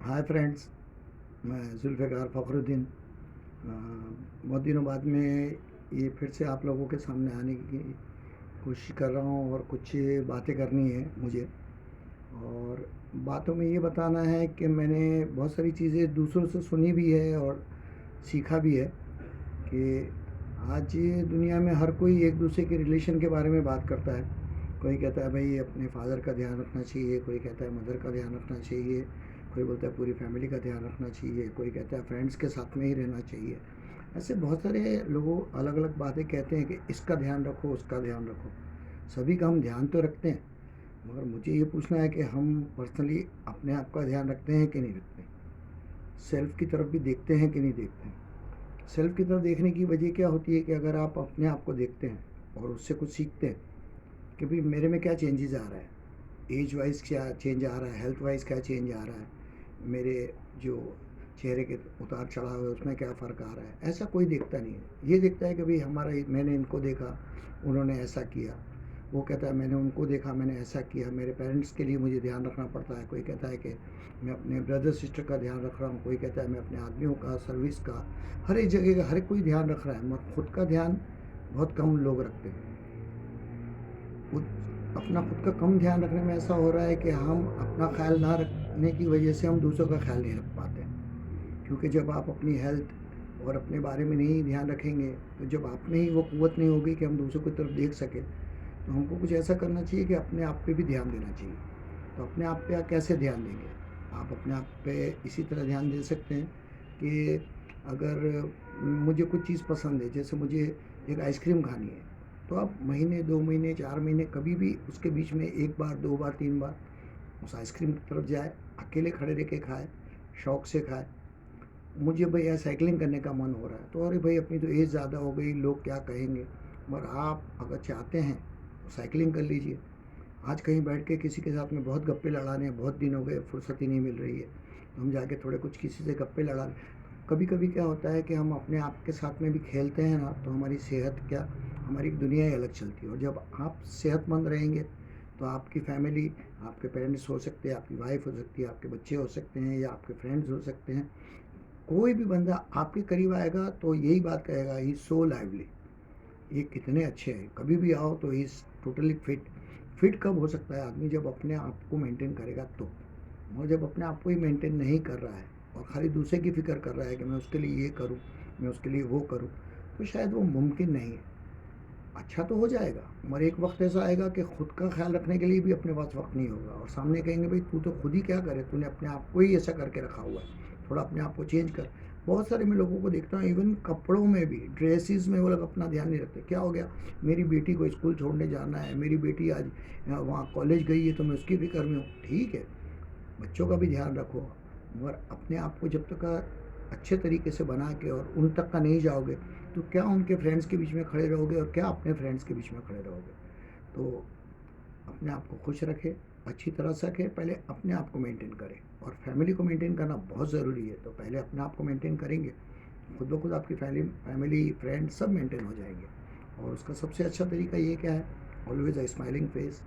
Hi friends, मैं जुल्फ़िकार फ़खरुद्दीन। बहुत दिनों बाद में ये फिर से आप लोगों के सामने आने की कोशिश कर रहा हूँ और कुछ बातें करनी है मुझे। और बातों में ये बताना है कि मैंने बहुत सारी चीज़ें दूसरों से सुनी भी है और सीखा भी है कि आज दुनिया में हर कोई एक दूसरे के रिलेशन के बारे में बात करता है। कोई कहता है भाई अपने फादर का ध्यान रखना चाहिए, कोई कहता है मदर का ध्यान रखना चाहिए, कोई बोलता है पूरी फैमिली का ध्यान रखना चाहिए, कोई कहता है फ्रेंड्स के साथ में ही रहना चाहिए। ऐसे बहुत सारे लोगों अलग अलग बातें कहते हैं कि इसका ध्यान रखो, उसका ध्यान रखो। सभी का हम ध्यान तो रखते हैं, मगर मुझे ये पूछना है कि हम पर्सनली अपने आप का ध्यान रखते हैं कि नहीं रखते हैं। सेल्फ की तरफ भी देखते हैं कि नहीं देखते हैं। सेल्फ की तरफ देखने की वजह क्या होती है कि अगर आप अपने आप को देखते हैं और उससे कुछ सीखते हैं कि भाई मेरे में क्या चेंजेस आ रहा है, एज वाइज क्या चेंज आ रहा है, हेल्थ वाइज क्या चेंज आ रहा है, मेरे जो चेहरे के उतार चढ़ाव है उसमें क्या फ़र्क आ रहा है। ऐसा कोई देखता नहीं है। ये देखता है कि भाई मैंने इनको देखा, उन्होंने ऐसा किया। वो कहता है मैंने उनको देखा, मैंने ऐसा किया, मेरे पेरेंट्स के लिए मुझे ध्यान रखना पड़ता है। कोई कहता है कि मैं अपने ब्रदर सिस्टर का ध्यान रख रहा हूँ, कोई कहता है मैं अपने आदमियों का, सर्विस का, हर एक जगह का हर कोई ध्यान रख रहा है, मगर खुद का ध्यान बहुत कम लोग रखते हैं। अपना खुद का कम ध्यान रखने में ऐसा हो रहा है कि हम अपना ख्याल ना रखने की वजह से हम दूसरों का ख्याल नहीं रख पाते। क्योंकि जब आप अपनी हेल्थ और अपने बारे में नहीं ध्यान रखेंगे, तो जब आप में ही वो कुव्वत नहीं होगी कि हम दूसरों की तरफ देख सकें, तो हमको कुछ ऐसा करना चाहिए कि अपने आप पे भी ध्यान देना चाहिए। तो अपने आप पे आप कैसे ध्यान देंगे? आप अपने आप पे इसी तरह ध्यान दे सकते हैं कि अगर मुझे कुछ चीज़ पसंद है, जैसे मुझे एक आइसक्रीम खानी है, तो आप महीने, 2 महीने, 4 महीने कभी भी उसके बीच में 1 बार, 2 बार, 3 बार उस आइसक्रीम की तरफ जाए, अकेले खड़े रह के खाएँ, शौक से खाएँ। मुझे भैया साइकिलिंग करने का मन हो रहा है, तो अरे भाई अपनी तो एज ज़्यादा हो गई, लोग क्या कहेंगे। मगर आप अगर चाहते हैं तो साइकिलिंग कर लीजिए। आज कहीं बैठ के किसी के साथ में बहुत गप्पे लड़ाने हैं, बहुत दिन हो गए, फुर्सत ही नहीं मिल रही है, तो हम जाके थोड़े कुछ किसी से गप्पे लड़ा लें। कभी कभी क्या होता है कि हम अपने आप के साथ में भी खेलते हैं ना, तो हमारी सेहत क्या, हमारी दुनिया ही अलग चलती है। और जब आप सेहतमंद रहेंगे तो आपकी फैमिली, आपके पेरेंट्स हो सकते हैं, आपकी वाइफ हो सकती है, आपके बच्चे हो सकते हैं, या आपके फ्रेंड्स हो सकते हैं, कोई भी बंदा आपके करीब आएगा तो यही बात कहेगा, ही सो लाइवली, ये कितने अच्छे हैं। कभी भी आओ तो he is totally fit. Fit कब हो सकता है आदमी? जब अपने आप को मेंटेन करेगा तो। और जब अपने आप को ही मेंटेन नहीं कर रहा है और खाली दूसरे की फ़िक्र कर रहा है कि मैं उसके लिए ये करूँ, मैं उसके लिए वो करूँ, तो शायद वो मुमकिन नहीं है। अच्छा तो हो जाएगा, मगर एक वक्त ऐसा आएगा कि खुद का ख्याल रखने के लिए भी अपने पास वक्त नहीं होगा, और सामने कहेंगे भाई तू तो खुद ही क्या करे, तूने अपने आप को ही ऐसा करके रखा हुआ है, थोड़ा अपने आप को चेंज कर। बहुत सारे मैं लोगों को देखता हूँ, इवन कपड़ों में भी, ड्रेसेस में वो लोग अपना ध्यान नहीं रखते। क्या हो गया, मेरी बेटी को स्कूल छोड़ने जाना है, मेरी बेटी आज वहाँ कॉलेज गई है तो मैं उसकी फिक्र में हूँ। ठीक है, बच्चों का भी ध्यान रखो, मगर अपने आप को जब तक अच्छे तरीके से बना के और उन तक का नहीं जाओगे, तो क्या उनके फ्रेंड्स के बीच में खड़े रहोगे और क्या अपने फ्रेंड्स के बीच में खड़े रहोगे। तो अपने आप को खुश रखें, अच्छी तरह से रखें, पहले अपने आप को मेंटेन करें। और फैमिली को मेंटेन करना बहुत ज़रूरी है, तो पहले अपने आप को मेंटेन करेंगे, खुद ब खुद आपकी फैमिली फ्रेंड सब मेंटेन हो जाएंगे। और उसका सबसे अच्छा तरीका ये क्या है, ऑलवेज अ स्माइलिंग फेस।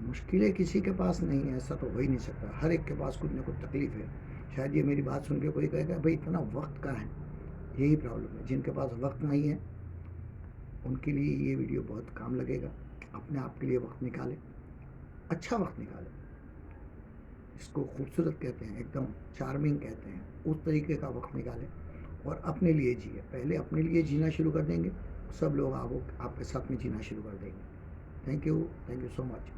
मुश्किलें किसी के पास नहीं है, ऐसा तो हो ही नहीं सकता, हर एक के पास कुछ ना कुछ तकलीफ है। शायद ये मेरी बात सुन के कोई कहेगा भाई इतना वक्त कहाँ है। यही प्रॉब्लम है, जिनके पास वक्त नहीं है उनके लिए ये वीडियो बहुत काम लगेगा। अपने आप के लिए वक्त निकालें, अच्छा वक्त निकालें, इसको खूबसूरत कहते हैं, एकदम चार्मिंग कहते हैं, उस तरीके का वक्त निकालें और अपने लिए जिए। पहले अपने लिए जीना शुरू कर देंगे, सब लोग आपके साथ में जीना शुरू कर देंगे। Thank you so much.